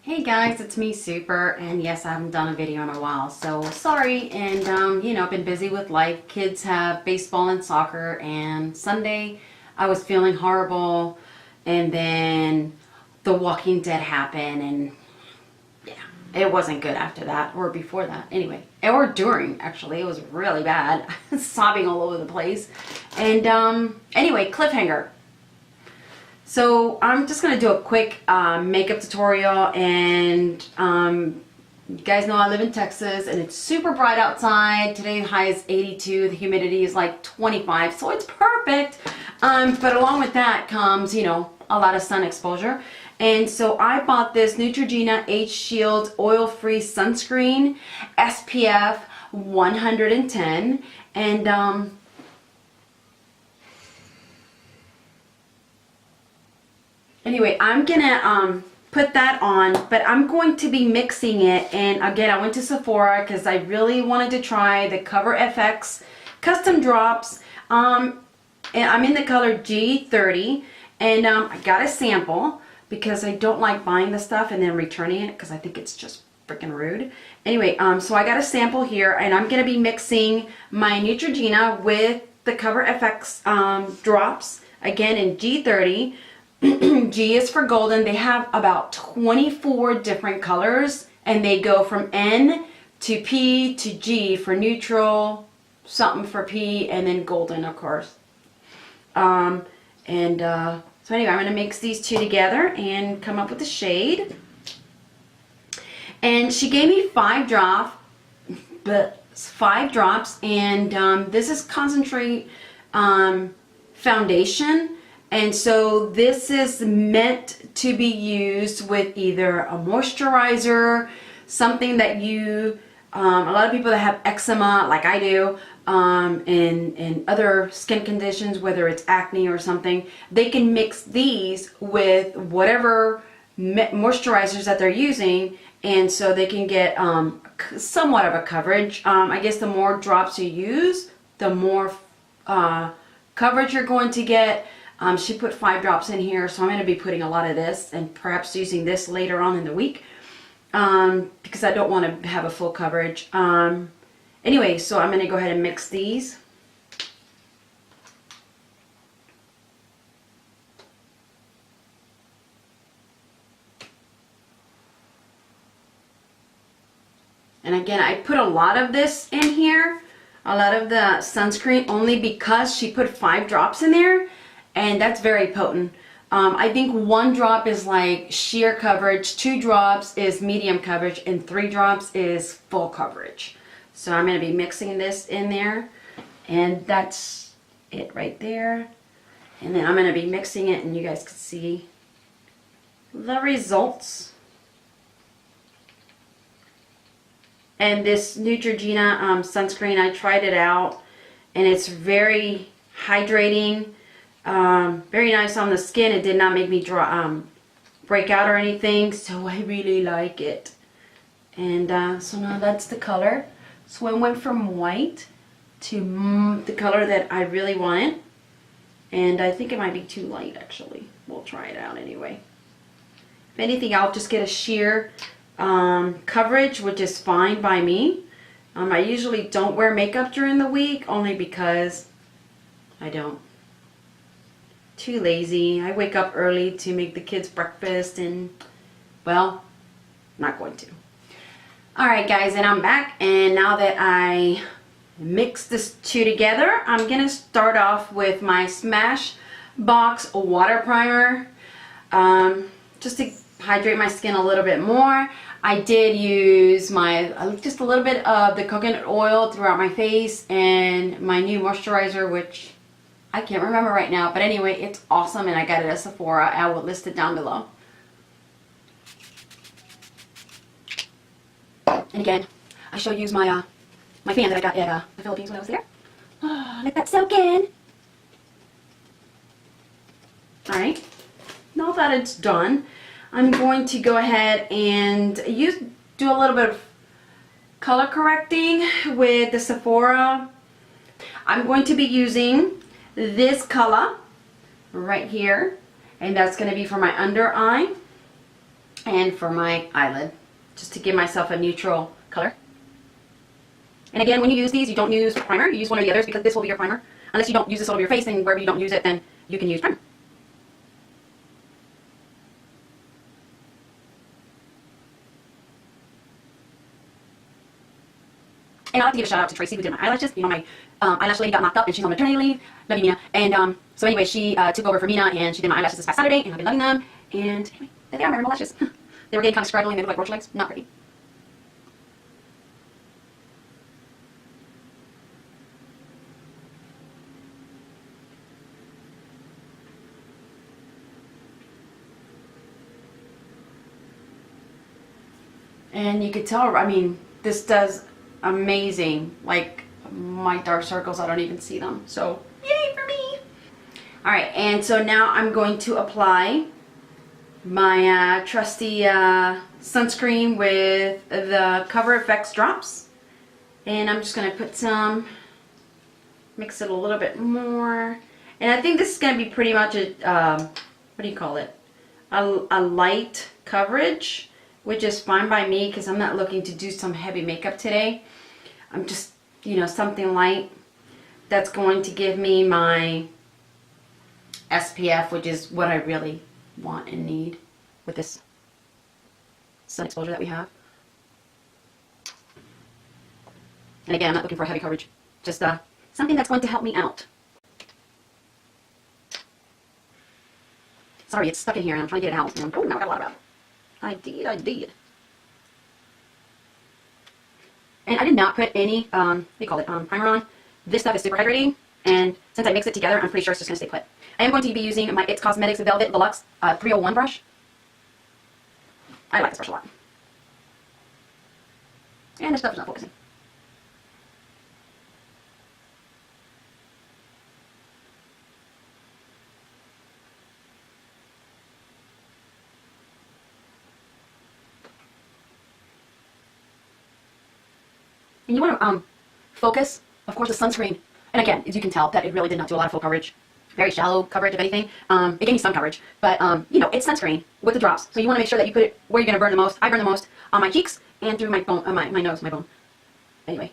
Hey guys, it's me, Super, and yes, I haven't done a video in a while, so sorry. And you know, I've been busy with life. Kids have baseball and soccer, and Sunday I was feeling horrible, and then The Walking Dead happened, and yeah, it wasn't good after that, or before that, anyway, or during, actually. It was really bad. Sobbing all over the place. And anyway, cliffhanger. So I'm just going to do a quick makeup tutorial, and you guys know I live in Texas and it's super bright outside. Today the high is 82, the humidity is like 25, so it's perfect. But along with that comes, you know, a lot of sun exposure. And so I bought this Neutrogena H Shield Oil-Free Sunscreen, SPF 110, and anyway, I'm gonna put that on, but I'm going to be mixing it. And again, I went to Sephora because I really wanted to try the Cover FX custom drops. And I'm in the color G30, and I got a sample because I don't like buying the stuff and then returning it because I think it's just freaking rude. Anyway, so I got a sample here, and I'm gonna be mixing my Neutrogena with the Cover FX drops, again in G30. G is for golden. They have about 24 different colors, and they go from N to P to G for neutral, something for P, and then golden, of course. So anyway, I'm going to mix these two together and come up with a shade. And she gave me 5 drops, and this is concentrate foundation. And so this is meant to be used with either a moisturizer, something that you, a lot of people that have eczema, like I do, and other skin conditions, whether it's acne or something, they can mix these with whatever moisturizers that they're using, and so they can get somewhat of a coverage. I guess the more drops you use, the more coverage you're going to get. She put 5 drops in here, so I'm going to be putting a lot of this and perhaps using this later on in the week because I don't want to have a full coverage. Anyway, so I'm going to go ahead and mix these. And again, I put a lot of this in here, a lot of the sunscreen, only because she put 5 drops in there. And that's very potent. I think 1 drop is like sheer coverage, 2 drops is medium coverage, and 3 drops is full coverage. So I'm going to be mixing this in there, and that's it right there. And then I'm going to be mixing it, and you guys can see the results. And this Neutrogena sunscreen, I tried it out, and it's very hydrating. Very nice on the skin. It did not make me break out or anything, so I really like it. And so now that's the color. So I went from white to the color that I really wanted, and I think it might be too light actually. We'll try it out anyway. If anything, I'll just get a sheer coverage, which is fine by me. I usually don't wear makeup during the week, only because I don't. Too lazy. I wake up early to make the kids breakfast, and well, not going to. Alright guys, and I'm back, and now that I mixed this two together, I'm gonna start off with my Smashbox water primer, just to hydrate my skin a little bit more. I did use just a little bit of the coconut oil throughout my face, and my new moisturizer, which I can't remember right now, but anyway, it's awesome, and I got it at Sephora. I will list it down below. And again, I shall use my my fan that I got at the Philippines when I was there. Let that soak in. Alright, now that it's done, I'm going to go ahead and do a little bit of color correcting with the Sephora. I'm going to be using this color right here, and that's going to be for my under eye. and for my eyelid, just to give myself a neutral color. And again, when you use these, you don't use primer, you use one or the others, because this will be your primer. Unless you don't use this all over your face, and wherever you don't use it, then you can use primer. And I'd like to give a shout out to Tracy, who did my eyelashes. You know, my eyelash lady got knocked up and she's on maternity leave. Love you, Mina. And so anyway, she took over for Mina and she did my eyelashes this past Saturday, and I've been loving them. And anyway, there they are, my rainbow lashes. They were getting kind of scraggly and they look like roach legs. Not pretty. And you could tell, I mean, this does amazing. Like, my dark circles, I don't even see them. So, yay for me. Alright, and so now I'm going to apply my trusty sunscreen with the Cover FX drops. And I'm just going to put some, mix it a little bit more. And I think this is going to be pretty much a, what do you call it? A light coverage, which is fine by me because I'm not looking to do some heavy makeup today. I'm just, you know, something light that's going to give me my SPF, which is what I really want and need with this sun exposure that we have. And again, I'm not looking for a heavy coverage, just something that's going to help me out. Sorry, it's stuck in here and I'm trying to get it out. Oh, now I got a lot of it. I did. And I did not put any, what do you call it, primer on. This stuff is super hydrating, and since I mix it together, I'm pretty sure it's just going to stay put. I am going to be using my It's Cosmetics Velvet Deluxe 301 brush. I like this brush a lot. And this stuff is not focusing. And you want to focus, of course, the sunscreen. And again, as you can tell, that it really did not do a lot of full coverage. Very shallow coverage, if anything. It gave me some coverage. But, you know, it's sunscreen with the drops. So you want to make sure that you put it where you're going to burn the most. I burn the most on my cheeks and through my bone, my nose, my bone. Anyway.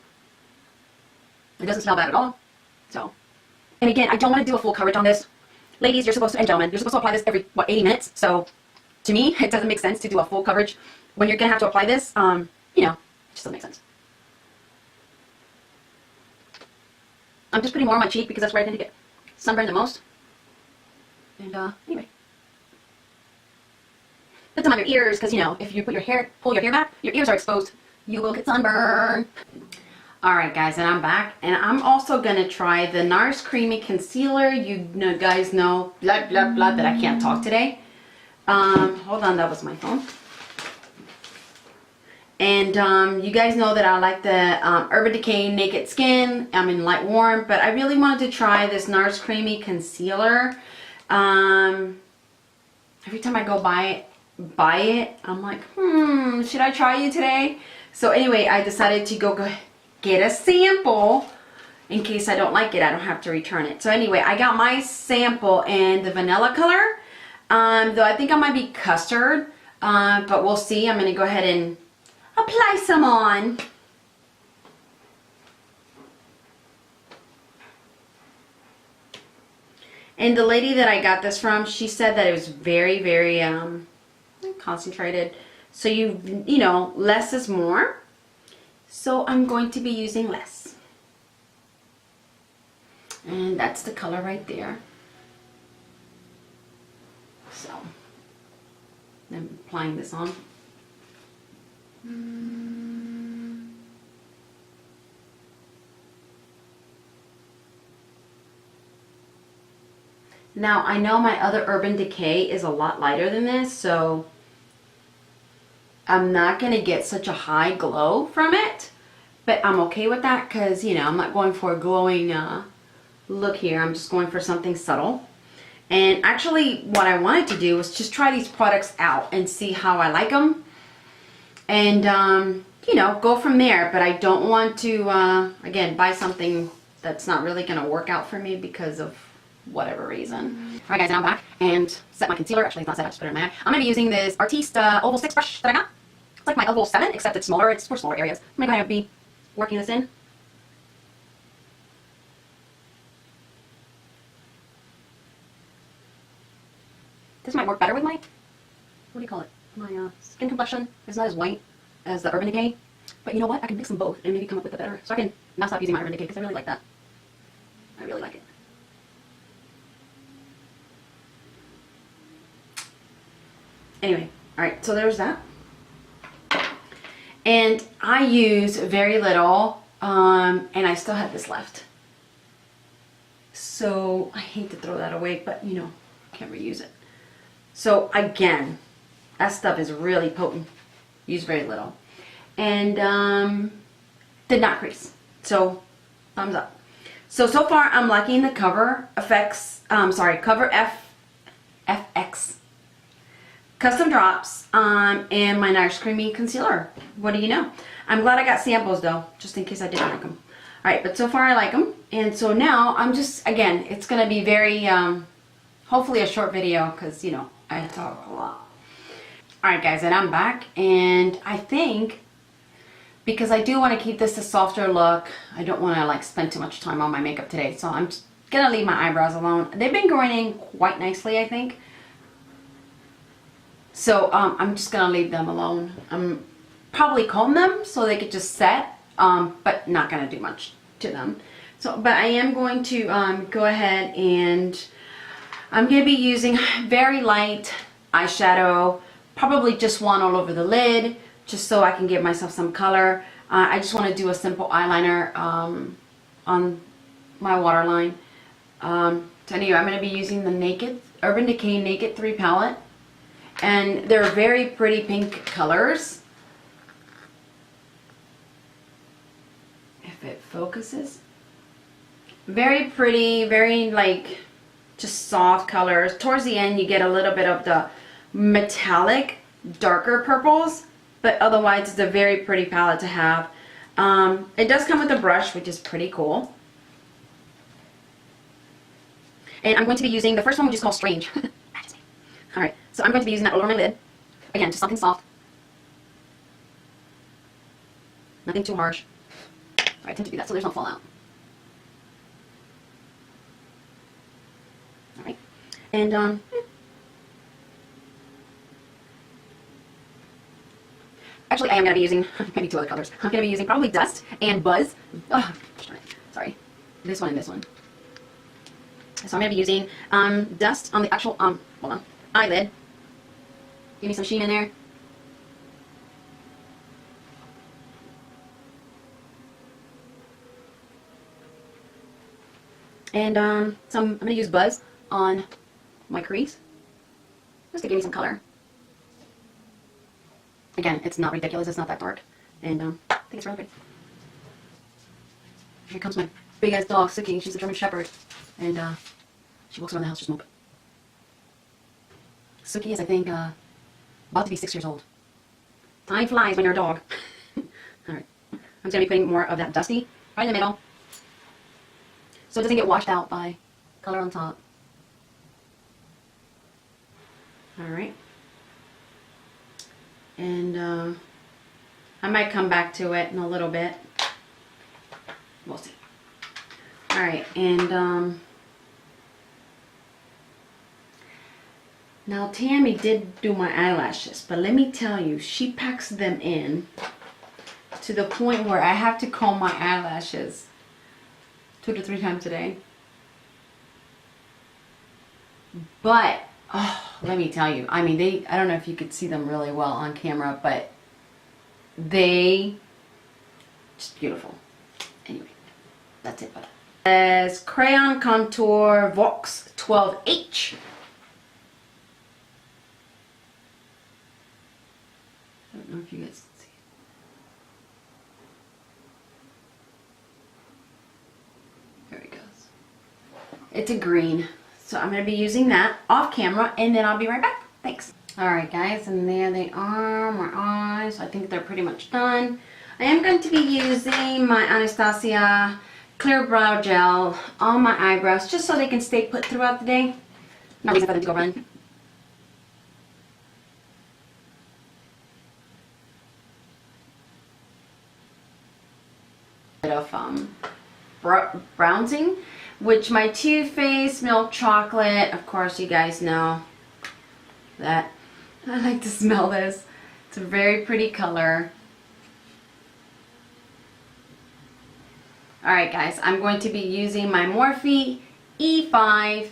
It doesn't smell bad at all. So. And again, I don't want to do a full coverage on this. Ladies, you're supposed to, and gentlemen, you're supposed to apply this every, what, 80 minutes? So, to me, it doesn't make sense to do a full coverage when you're going to have to apply this. You know, it just doesn't make sense. I'm just putting more on my cheek because that's where I tend to get sunburned the most. And anyway. Put some on your ears because, you know, if you put your hair, pull your hair back, your ears are exposed. You will get sunburned. Alright guys, and I'm back. And I'm also going to try the NARS Creamy Concealer. You guys know, blah, blah, blah, that I can't talk today. Hold on, that was my phone. And you guys know that I like the Urban Decay Naked Skin. I'm in light warm, but I really wanted to try this NARS Creamy Concealer. Every time I go buy it, I'm like, should I try it today? So anyway, I decided to go get a sample in case I don't like it. I don't have to return it. So anyway, I got my sample in the vanilla color. Though I think I might be custard, but we'll see. I'm going to go ahead and apply some on. And the lady that I got this from, she said that it was very, very concentrated. So you know, less is more. So I'm going to be using less. And that's the color right there. So I'm applying this on. Now I know my other Urban Decay is a lot lighter than this, so I'm not going to get such a high glow from it, but I'm okay with that because, you know, I'm not going for a glowing look here. I'm just going for something subtle. And actually what I wanted to do was just try these products out and see how I like them. And, you know, go from there. But I don't want to, again, buy something that's not really going to work out for me because of whatever reason. Alright guys, now I'm back and set my concealer. Actually, it's not set, I just put it in my eye. I'm going to be using this Artiste Oval 6 brush that I got. It's like my Oval 7, except it's smaller. It's for smaller areas. I'm going to kind of be working this in. This might work better with my, what do you call it? My skin complexion is not as white as the Urban Decay. But you know what? I can mix them both and maybe come up with a better. So I can now stop using my Urban Decay because I really like that. I really like it. Anyway, alright, so there's that. And I use very little, and I still have this left. So I hate to throw that away, but you know, can't reuse it. So again, that stuff is really potent. Use very little. And did not crease. So thumbs up. So far I'm liking the Cover Cover FX Custom Drops and my NARS Creamy Concealer. What do you know? I'm glad I got samples though, just in case I didn't like them. Alright, but so far I like them. And so now I'm just, again, it's going to be very, hopefully a short video because, you know, I talk a lot. Alright guys, and I'm back, and I think because I do want to keep this a softer look, I don't want to like spend too much time on my makeup today, so I'm just going to leave my eyebrows alone. They've been growing in quite nicely, I think. So I'm just going to leave them alone. I'm probably comb them so they could just set, but not going to do much to them. So, but I am going to go ahead and I'm going to be using very light eyeshadow, probably just one all over the lid, just so I can give myself some color. I just want to do a simple eyeliner on my waterline. So anyway, I'm going to be using the Urban Decay Naked 3 palette. And they're very pretty pink colors. If it focuses. Very pretty, very like just soft colors. Towards the end you get a little bit of the metallic darker purples, but otherwise it's a very pretty palette to have. It does come with a brush, which is pretty cool. And I'm going to be using the first one, which is called Strange. Alright, so I'm going to be using that all over my lid. Again, just something soft. Nothing too harsh. I tend to do that so there's no fallout. Alright, and actually I am going to be using maybe two other colors. I'm going to be using probably Dust and Buzz. Oh, sorry. This one and this one. So I'm going to be using Dust on the actual, hold on, eyelid. Give me some sheen in there. And I'm going to use Buzz on my crease. Just to give me some color. Again, it's not ridiculous, it's not that dark. And I think it's really pretty. Here comes my big ass dog, Suki. She's a German Shepherd. And she walks around the house just smoking. Suki is, I think, about to be 6 years old. Time flies when you're a dog. Alright. I'm just going to be putting more of that Dusty right in the middle, so it doesn't get washed out by color on top. Alright. And I might come back to it in a little bit. We'll see. Alright, and now Tammy did do my eyelashes, but let me tell you, she packs them in to the point where I have to comb my eyelashes 2 to 3 times a day. But oh, let me tell you, I mean, I don't know if you could see them really well on camera, but they just beautiful. Anyway, that's it. As Crayon Contour Vox 12H. I don't know if you guys can see it. There it goes. It's a green. So I'm going to be using that off camera, and then I'll be right back. Thanks. Alright guys, and there they are, my eyes. I think they're pretty much done. I am going to be using my Anastasia clear brow gel on my eyebrows just so they can stay put throughout the day. No reason for them to go run. Bit of bronzing, which my Too Faced Milk Chocolate, of course you guys know that I like to smell this. It's a very pretty color. Alright guys, I'm going to be using my Morphe E5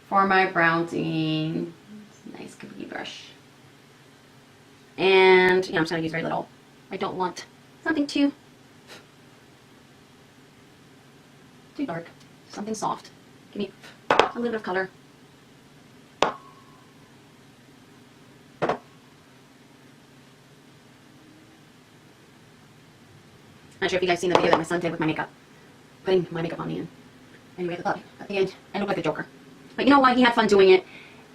for my bronzing. It's a nice kabuki brush. And I'm just going to use very little. I don't want something too dark. Something soft. Give me a little bit of color. Not sure if you guys seen the video that my son did with my makeup. Putting my makeup on me, and anyway, at the end, I look like a Joker. But you know what? He had fun doing it.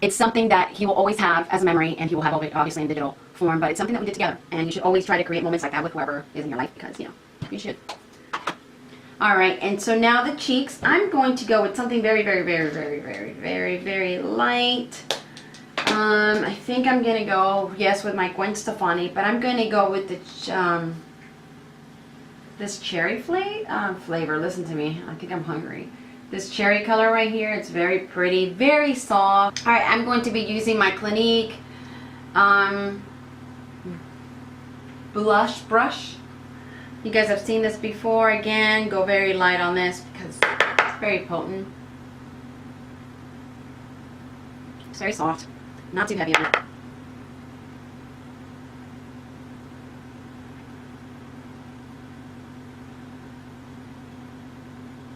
It's something that he will always have as a memory, and he will have it obviously in digital form, but it's something that we did together. And you should always try to create moments like that with whoever is in your life, because, you know, you should. Alright, and so now the cheeks, I'm going to go with something very, very, very, very, very, very, very light. I think I'm going to go, yes, with my Gwen Stefani, but I'm going to go with the, this cherry flavor. Listen to me. I think I'm hungry. This cherry color right here, it's very pretty, very soft. Alright, I'm going to be using my Clinique blush brush. You guys have seen this before. Again, go very light on this because it's very potent. It's very soft, not too heavy on it.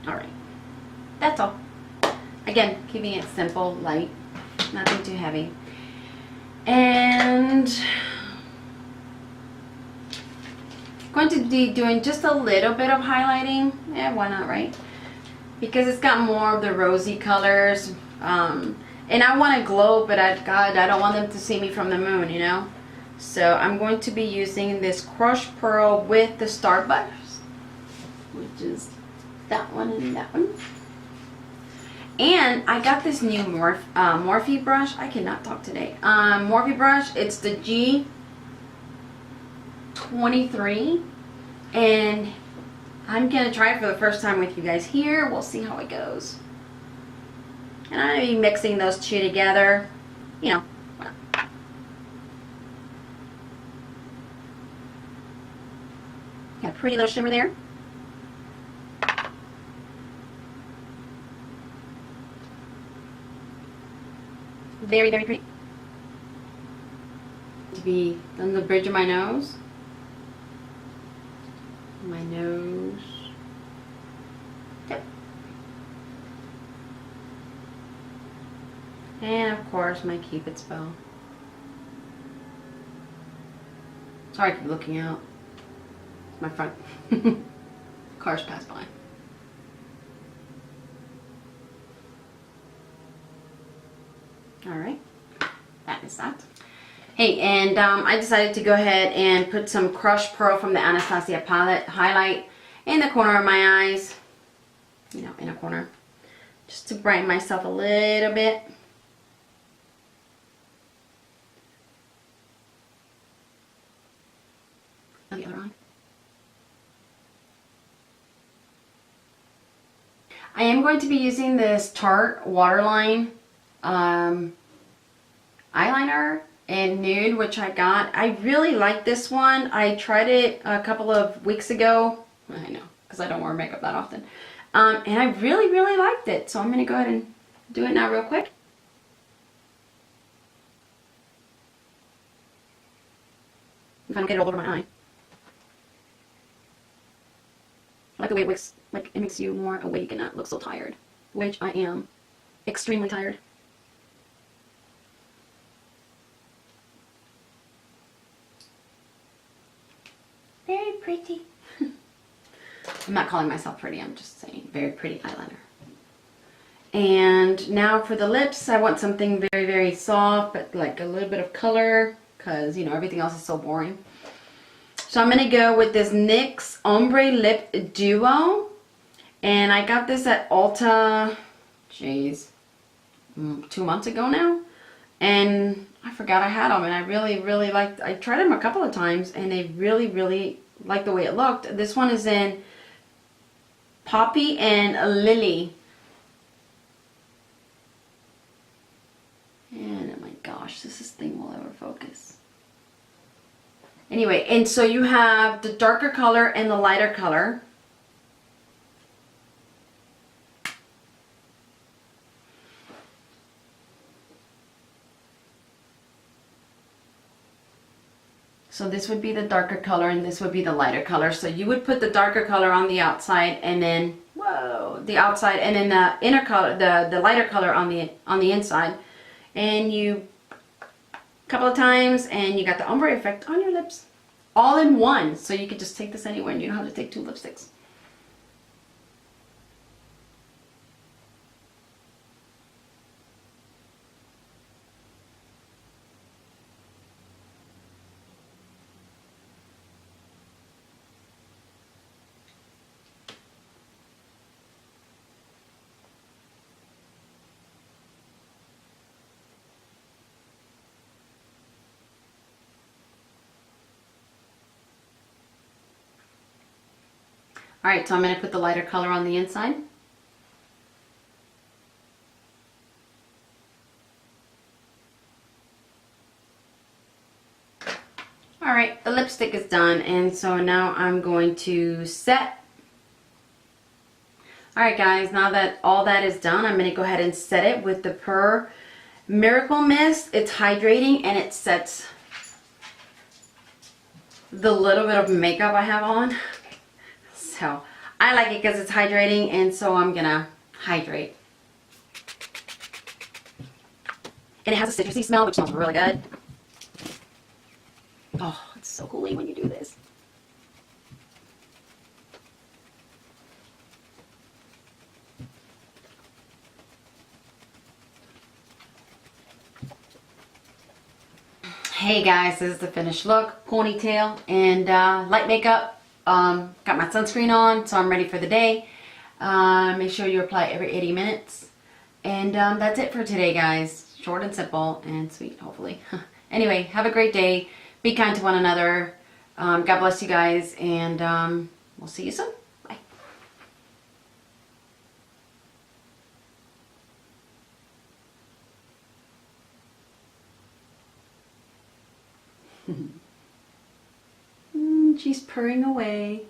Alright, that's all. Again, keeping it simple, light, nothing too heavy. And going to be doing just a little bit of highlighting. Yeah, why not, right? Because it's got more of the rosy colors. And I want to glow, but God, I don't want them to see me from the moon, you know? So I'm going to be using this Crushed Pearl with the Starbust, which is that one and that one. And I got this new Morphe brush. I cannot talk today. Morphe brush. It's the G23, and I'm gonna try it for the first time with you guys here. We'll see how it goes. And I'm gonna be mixing those two together. You know. Got a pretty little shimmer there. Very, very pretty. To be on the bridge of my nose. My nose. Yep. And of course my Cupid's bow. Sorry I keep looking out. It's my front. Cars pass by. Alright, that is that. Hey, and I decided to go ahead and put some Crushed Pearl from the Anastasia palette highlight in the corner of my eyes. You know, in a corner. Just to brighten myself a little bit. On the other eye. I am going to be using this Tarte Waterline eyeliner in nude, which I got. I really like this one. I tried it a couple of weeks ago. I know, because I don't wear makeup that often. And I really, really liked it. So I'm going to go ahead and do it now real quick. If I don't get it all over my eye. I like the way it looks, like it makes you more awake and not look so tired. Which I am extremely tired. Very pretty. I'm not calling myself pretty, I'm just saying very pretty eyeliner. And now for the lips, I want something very, very soft, but like a little bit of color, because, you know, everything else is so boring. So I'm going to go with this NYX Ombre Lip Duo. And I got this at Ulta, jeez, 2 months ago now. And I forgot I had them, and I really, really liked, I tried them a couple of times, and they really, really liked the way it looked. This one is in Poppy and Lily. And oh my gosh, this thing will ever focus. Anyway, and so you have the darker color and the lighter color. So this would be the darker color and this would be the lighter color. So you would put the darker color on the outside and then, whoa, the outside, and then the inner color, the lighter color on the inside. And you, a couple of times, and you got the ombre effect on your lips. All in one. So you could just take this anywhere and you don't have to take 2 lipsticks. Alright, so I'm going to put the lighter color on the inside. Alright, the lipstick is done, and so now I'm going to set. Alright guys, now that all that is done, I'm going to go ahead and set it with the Pure Miracle Mist. It's hydrating and it sets the little bit of makeup I have on. So I like it because it's hydrating, and so I'm gonna hydrate. And it has a citrusy smell, which smells really good. Oh, it's so cooling when you do this. Hey guys, this is the finished look. Ponytail and light makeup. Got my sunscreen on, so I'm ready for the day. Make sure you apply every 80 minutes. And that's it for today, guys. Short and simple and sweet, hopefully. Anyway, have a great day. Be kind to one another. God bless you guys, and we'll see you soon. Bye. She's purring away.